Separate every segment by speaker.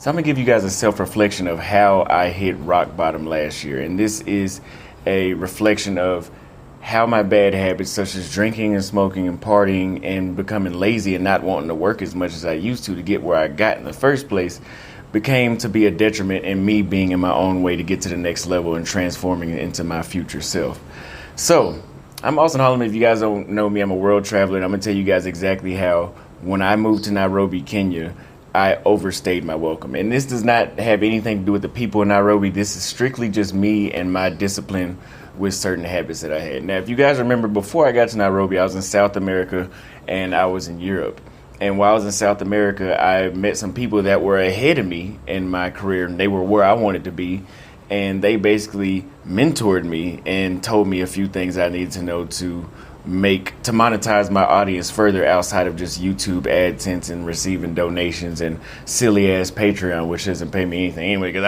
Speaker 1: So I'm gonna give you guys a self-reflection of how I hit rock bottom last year. And this is a reflection of how my bad habits such as drinking and smoking and partying and becoming lazy and not wanting to work as much as I used to get where I got in the first place became to be a detriment in me being in my own way to get to the next level and transforming it into my future self. So I'm Austin Holloman. If you guys don't know me, I'm a world traveler, and I'm gonna tell you guys exactly how when I moved to Nairobi, Kenya, I overstayed my welcome. And this does not have anything to do with the people in Nairobi. This is strictly just me and my discipline with certain habits that I had. Now, if you guys remember, before I got to Nairobi, I was in South America and I was in Europe. And while I was in South America, I met some people that were ahead of me in my career, and they were where I wanted to be. And they basically mentored me and told me a few things I needed to know to monetize my audience further outside of just YouTube AdSense and receiving donations and silly ass Patreon, which doesn't pay me anything anyway, because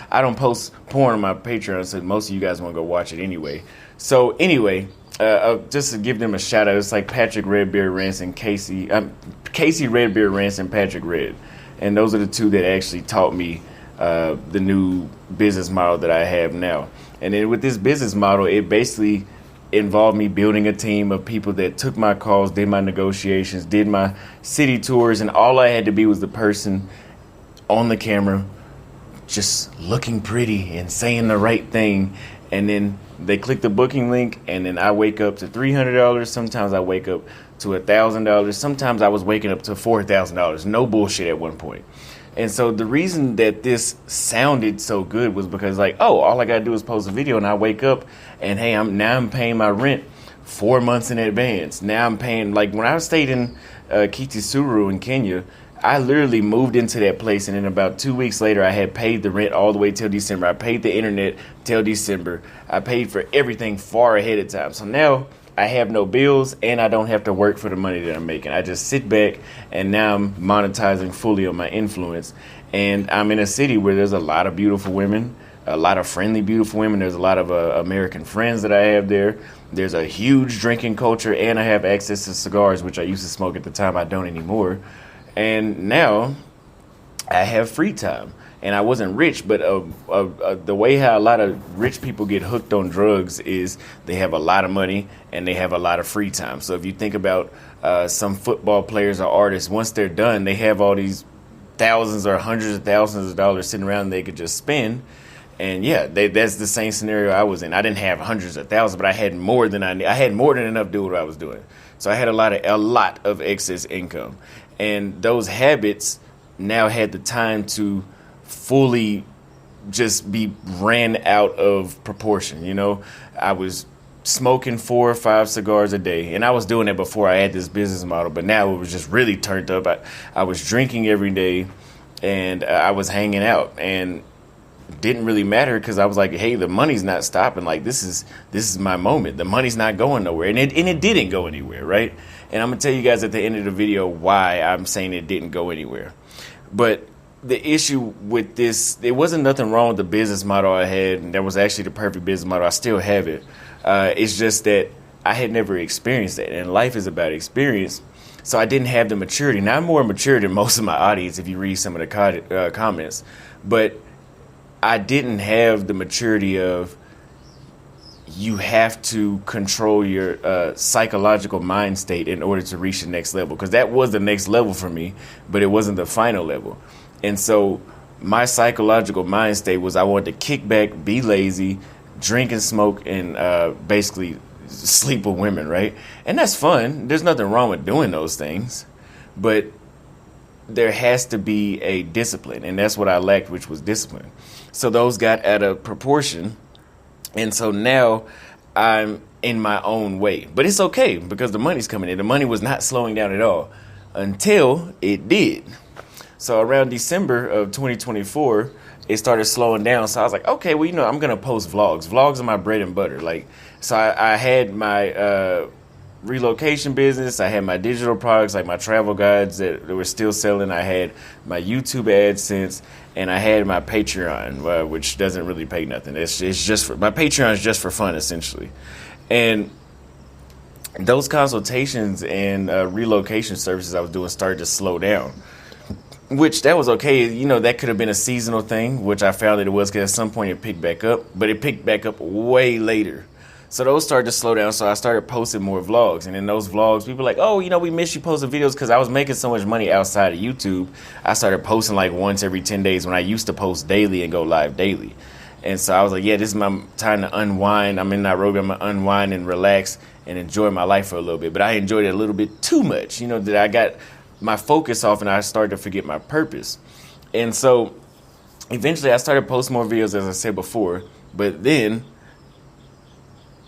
Speaker 1: I don't post porn on my Patreon, so most of you guys want to go watch it anyway. So anyway, just to give them a shout out, it's like Patrick Redbeard Rance and Casey Redbeard Rance and Patrick Red, and those are the two that actually taught me the new business model that I have now. And then with this business model, it basically involved me building a team of people that took my calls, did my negotiations, did my city tours, and all I had to be was the person on the camera just looking pretty and saying the right thing. And then they click the booking link, and then I wake up to $300. Sometimes I wake up to $1,000. Sometimes I was waking up to $4,000. No bullshit at one point. And so the reason that this sounded so good was because, like, oh, all I gotta do is post a video and I wake up and hey, I'm paying my rent 4 months in advance. Now I'm paying, like, when I stayed in Kitisuru in Kenya, I literally moved into that place, and then about 2 weeks later I had paid the rent all the way till December. I paid the internet till December. I paid for everything far ahead of time. So now I have no bills and I don't have to work for the money that I'm making. I just sit back, and now I'm monetizing fully on my influence. And I'm in a city where there's a lot of beautiful women, a lot of friendly, beautiful women. There's a lot of American friends that I have there. There's a huge drinking culture, and I have access to cigars, which I used to smoke at the time. I don't anymore. And now I have free time. And I wasn't rich, but the way how a lot of rich people get hooked on drugs is they have a lot of money and they have a lot of free time. So if you think about some football players or artists, once they're done, they have all these thousands or hundreds of thousands of dollars sitting around they could just spend. And yeah, that's the same scenario I was in. I didn't have hundreds of thousands, but I had more than I had more than enough to do what I was doing. So I had a lot of excess income, and those habits now had the time to fully just be ran out of proportion. You know, I was smoking 4 or 5 cigars a day, and I was doing that before I had this business model, but now it was just really turned up. I was drinking every day, and I was hanging out, and it didn't really matter because I was like, hey, the money's not stopping. Like, this is my moment. The money's not going nowhere, and it didn't go anywhere, right? And I'm gonna tell you guys at the end of the video why I'm saying it didn't go anywhere. But the issue with this, there wasn't nothing wrong with the business model I had, and that was actually the perfect business model. I still have it. It's just that I had never experienced that, and life is about experience. So I didn't have the maturity. Now I'm more mature than most of my audience if you read some of the comments, but I didn't have the maturity of you have to control your psychological mind state in order to reach the next level, because that was the next level for me, but it wasn't the final level. And so my psychological mind state was I wanted to kick back, be lazy, drink and smoke, and basically sleep with women, right? And that's fun. There's nothing wrong with doing those things. But there has to be a discipline, and that's what I lacked, which was discipline. So those got out of proportion, and so now I'm in my own way. But it's okay because the money's coming in. The money was not slowing down at all until it did. So around December of 2024, it started slowing down. So I was like, okay, well, I'm going to post vlogs. Vlogs are my bread and butter. Like, so I had my relocation business. I had my digital products, like my travel guides that were still selling. I had my YouTube AdSense, and I had my Patreon, which doesn't really pay nothing. It's just my Patreon is just for fun, essentially. And those consultations and relocation services I was doing started to slow down. which that was okay. You know, that could have been a seasonal thing, which I found that it was, because at some point it picked back up, but it picked back up way later. So those started to slow down, so I started posting more vlogs. And in those vlogs, people were like, oh, you know, we miss you posting videos, because I was making so much money outside of YouTube. I started posting like once every 10 days when I used to post daily and go live daily. And so I was like, yeah, this is my time to unwind. I'm in Nairobi, I'm going to unwind and relax and enjoy my life for a little bit. But I enjoyed it a little bit too much, you know, that I got my focus off and I started to forget my purpose. And so eventually I started posting more videos, as I said before. But then,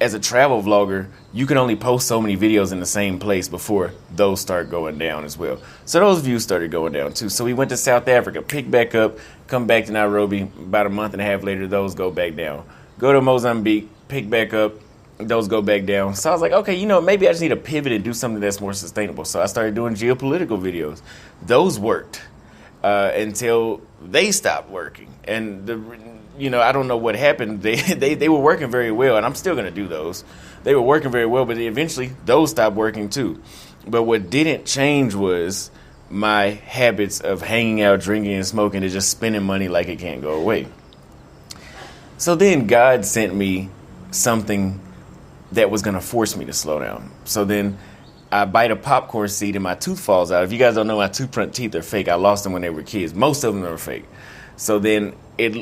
Speaker 1: as a travel vlogger, you can only post so many videos in the same place before those start going down as well. So those views started going down too. So we went to South Africa, picked back up, come back to Nairobi. About a month and a half later, those go back down. Go to Mozambique, pick back up, those go back down. So I was like, okay, you know, maybe I just need to pivot and do something that's more sustainable. So I started doing geopolitical videos. Those worked until they stopped working. And you know, I don't know what happened. They were working very well, and I'm still going to do those. They were working very well, but eventually those stopped working too. But what didn't change was my habits of hanging out, drinking, and smoking, and just spending money like it can't go away. So then God sent me something that was going to force me to slow down. So then I bite a popcorn seed and my tooth falls out. If you guys don't know, my two front teeth are fake. I lost them when they were kids. Most of them are fake. So then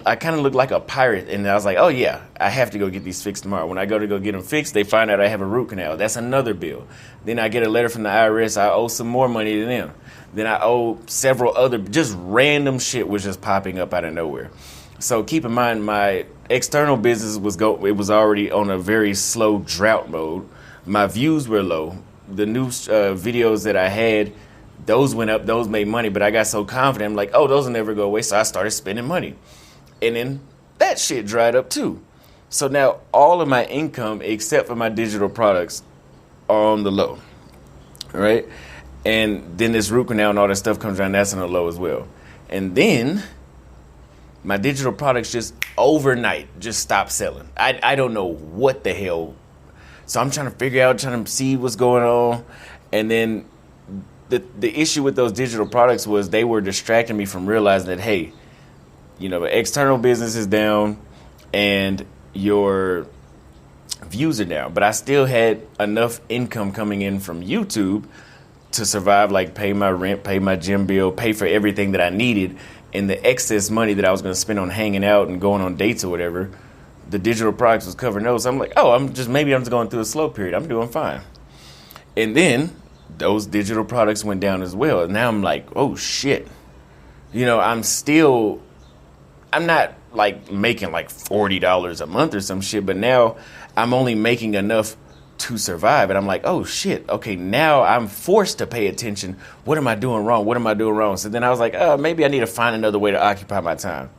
Speaker 1: I kind of looked like a pirate, and I was like, oh yeah, I have to go get these fixed tomorrow. When I go get them fixed, they find out I have a root canal. That's another bill. Then I get a letter from the IRS. I owe some more money to them. Then I owe several other, just random shit was just popping up out of nowhere. So keep in mind, my external business it was already on a very slow drought mode. My views were low. The new videos that I had, those went up, those made money, but I got so confident, I'm like, oh, those will never go away, so I started spending money. And then that shit dried up too. So now all of my income, except for my digital products, are on the low, right? And then this root canal and all that stuff comes around, that's on the low as well. And then my digital products just overnight just stopped selling. I don't know what the hell. So I'm trying to see what's going on. And then the issue with those digital products was they were distracting me from realizing that, hey, you know, external business is down and your views are down. But I still had enough income coming in from YouTube to survive, like pay my rent, pay my gym bill, pay for everything that I needed. And the excess money that I was going to spend on hanging out and going on dates or whatever, the digital products was covering those. I'm like, oh, maybe I'm just going through a slow period. I'm doing fine. And then those digital products went down as well. And now I'm like, oh shit. You know, I'm not like making like $40 a month or some shit, but now I'm only making enough to survive. And I'm like, oh shit, okay, now I'm forced to pay attention. What am I doing wrong? What am I doing wrong? So then I was like, maybe I need to find another way to occupy my time.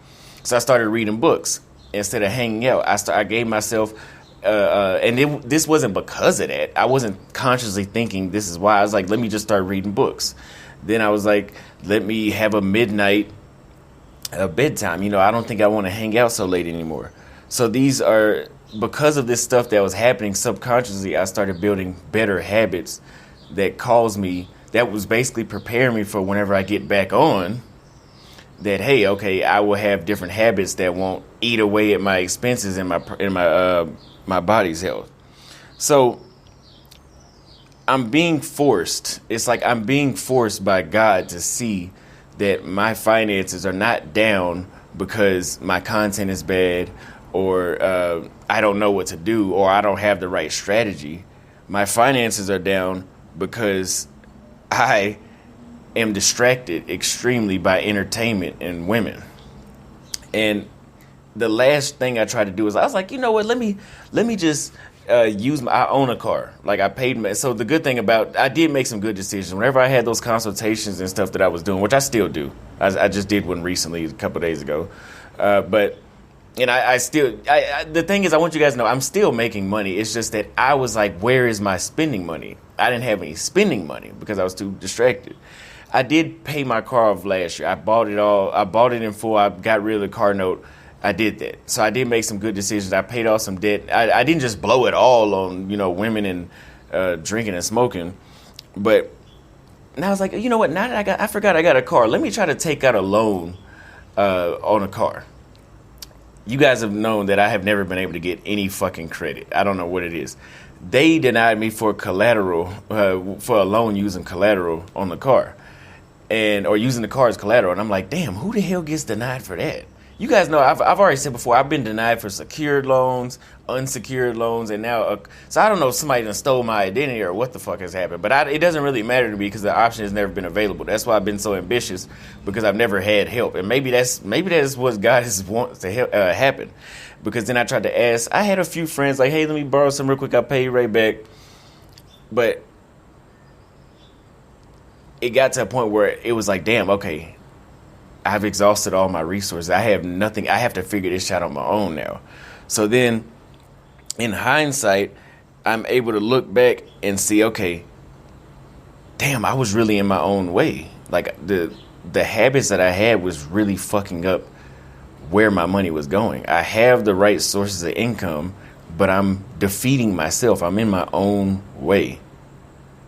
Speaker 1: So I started reading books instead of hanging out. I gave myself, this wasn't because of that. I wasn't consciously thinking this is why. I was like, let me just start reading books. Then I was like, let me have a midnight bedtime. You know, I don't think I want to hang out so late anymore. So these are, because of this stuff that was happening subconsciously, I started building better habits that was basically preparing me for whenever I get back on, that, hey, okay, I will have different habits that won't eat away at my expenses and my body's health. So I'm being forced. It's like I'm being forced by God to see that my finances are not down because my content is bad, or I don't know what to do, or I don't have the right strategy. My finances are down because I am distracted extremely by entertainment and women. And the last thing I tried to do is I was like, you know what, let me just I own a car. Like so the good thing I did make some good decisions. Whenever I had those consultations and stuff that I was doing, which I still do. I just did one recently a couple of days ago. The thing is, I want you guys to know I'm still making money. It's just that I was like, where is my spending money? I didn't have any spending money because I was too distracted. I did pay my car off last year. I bought it all. I bought it in full. I got rid of the car note. I did that. So I did make some good decisions. I paid off some debt. I didn't just blow it all on, women and drinking and smoking. But And I was like, you know what? Now that I forgot I got a car. Let me try to take out a loan on a car. You guys have known that I have never been able to get any fucking credit. I don't know what it is. They denied me for collateral, for a loan using collateral on the car, or using the car as collateral. And I'm like, damn, who the hell gets denied for that? You guys know I've already said before, I've been denied for secured loans, unsecured loans, and now so I don't know if somebody done stole my identity or what the fuck has happened. But it doesn't really matter to me because the option has never been available. That's why I've been so ambitious, because I've never had help, and maybe that's what God wants to happen. Because then I tried to ask. I had a few friends like, hey, let me borrow some real quick. I'll pay you right back. But it got to a point where it was like, damn, okay, I've exhausted all my resources. I have nothing. I have to figure this shit out on my own now. So then, in hindsight, I'm able to look back and see, okay, damn, I was really in my own way. Like, the habits that I had was really fucking up where my money was going. I have the right sources of income, but I'm defeating myself. I'm in my own way.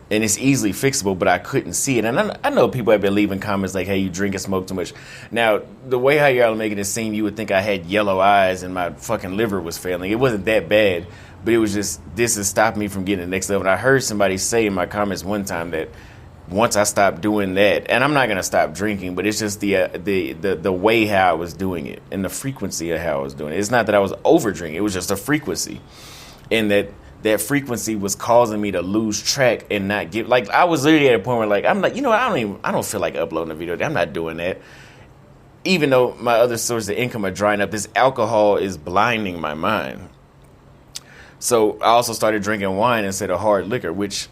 Speaker 1: And it's easily fixable, but I couldn't see it. And I know people have been leaving comments like, hey, you drink and smoke too much. Now, the way how y'all are making it seem, you would think I had yellow eyes and my fucking liver was failing. It wasn't that bad, but it was just, this has stopped me from getting to the next level. And I heard somebody say in my comments one time that once I stopped doing that, and I'm not going to stop drinking, but it's just the way how I was doing it and the frequency of how I was doing it. It's not that I was over drinking. It was just a frequency. And that frequency was causing me to lose track and not get, like, I was literally at a point where, like, I'm like, you know, I don't feel like uploading a video. I'm not doing that. Even though my other sources of income are drying up, this alcohol is blinding my mind. So I also started drinking wine instead of hard liquor, which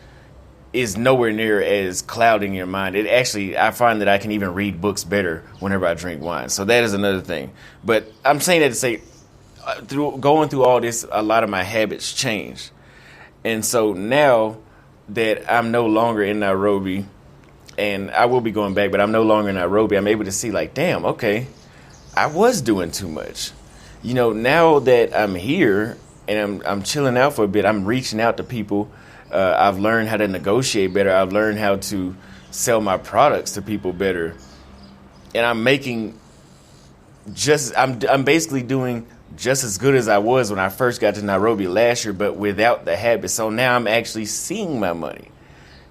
Speaker 1: is nowhere near as clouding your mind. It actually, I find that I can even read books better whenever I drink wine. So that is another thing. But I'm saying that to say, going through all this, a lot of my habits changed. And so now that I'm no longer in Nairobi, and I will be going back, but I'm no longer in Nairobi, I'm able to see, like, damn, okay, I was doing too much. You know, now that I'm here and I'm chilling out for a bit, I'm reaching out to people. I've learned how to negotiate better. I've learned how to sell my products to people better. And I'm making I'm basically doing just as good as I was when I first got to Nairobi last year, but without the habit. So now I'm actually seeing my money,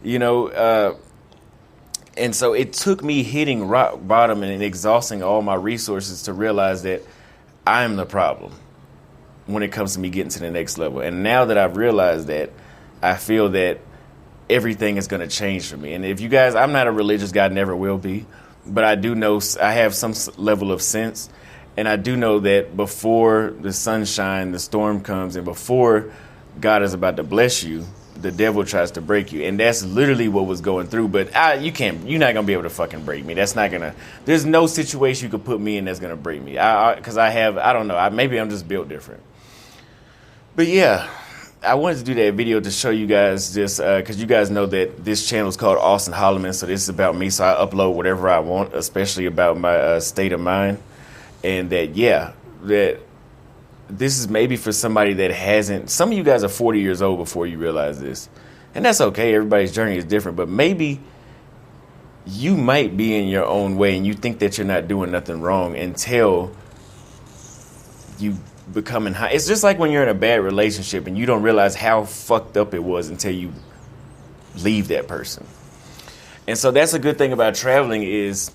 Speaker 1: you know, and so it took me hitting rock bottom and exhausting all my resources to realize that I'm the problem when it comes to me getting to the next level. And now that I've realized that, I feel that everything is going to change for me. And if you guys, I'm not a religious guy, never will be, but I do know I have some level of sense. And I do know that before the sunshine, the storm comes, and before God is about to bless you, the devil tries to break you. And that's literally what was going through. But you're not going to be able to fucking break me. There's no situation you could put me in that's going to break me. Because I don't know, maybe I'm just built different. But yeah, I wanted to do that video to show you guys just because you guys know that this channel is called Austin Holloman. So this is about me. So I upload whatever I want, especially about my state of mind. And that this is maybe for somebody that hasn't. Some of you guys are 40 years old before you realize this. And that's okay. Everybody's journey is different. But maybe you might be in your own way and you think that you're not doing nothing wrong until you becoming high. It's just like when you're in a bad relationship and you don't realize how fucked up it was until you leave that person. And so that's a good thing about traveling this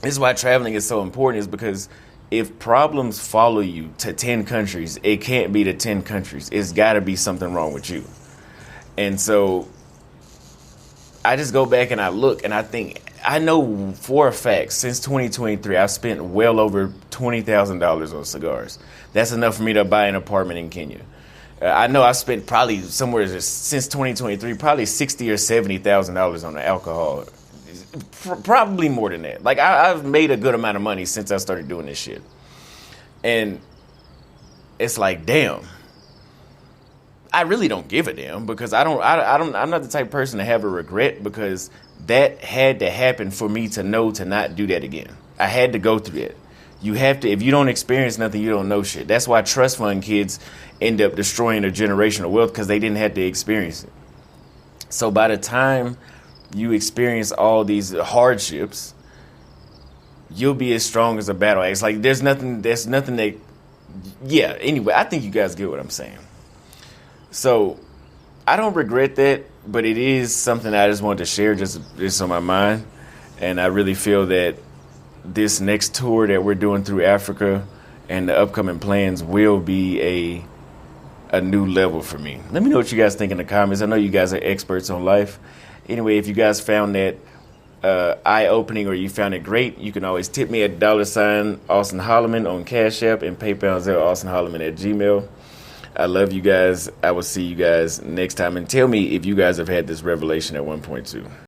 Speaker 1: is why traveling is so important, is because if problems follow you to 10 countries, it can't be to 10 countries. It's got to be something wrong with you. And so I just go back and I look and I think, I know for a fact since 2023, I've spent well over $20,000 on cigars. That's enough for me to buy an apartment in Kenya. I know I spent probably somewhere since 2023, probably $60,000 or $70,000 on the alcohol. Probably more than that. Like I've made a good amount of money since I started doing this shit. And it's like, damn. I really don't give a damn because I'm not the type of person to have a regret, because that had to happen for me to know to not do that again. I had to go through that. You have to, if you don't experience nothing, you don't know shit. That's why trust fund kids end up destroying their generational wealth, because they didn't have to experience it. So by the time you experience all these hardships, you'll be as strong as a battle axe. Like there's nothing that, yeah. Anyway, I think you guys get what I'm saying. So I don't regret that, but it is something I just wanted to share, just on my mind. And I really feel that this next tour that we're doing through Africa and the upcoming plans will be a new level for me. Let me know what you guys think in the comments. I know you guys are experts on life. Anyway, if you guys found that eye-opening or you found it great, you can always tip me at $ Austin Holloman on Cash App and PayPal austinholloman@gmail.com. I love you guys. I will see you guys next time. And tell me if you guys have had this revelation at 1.2.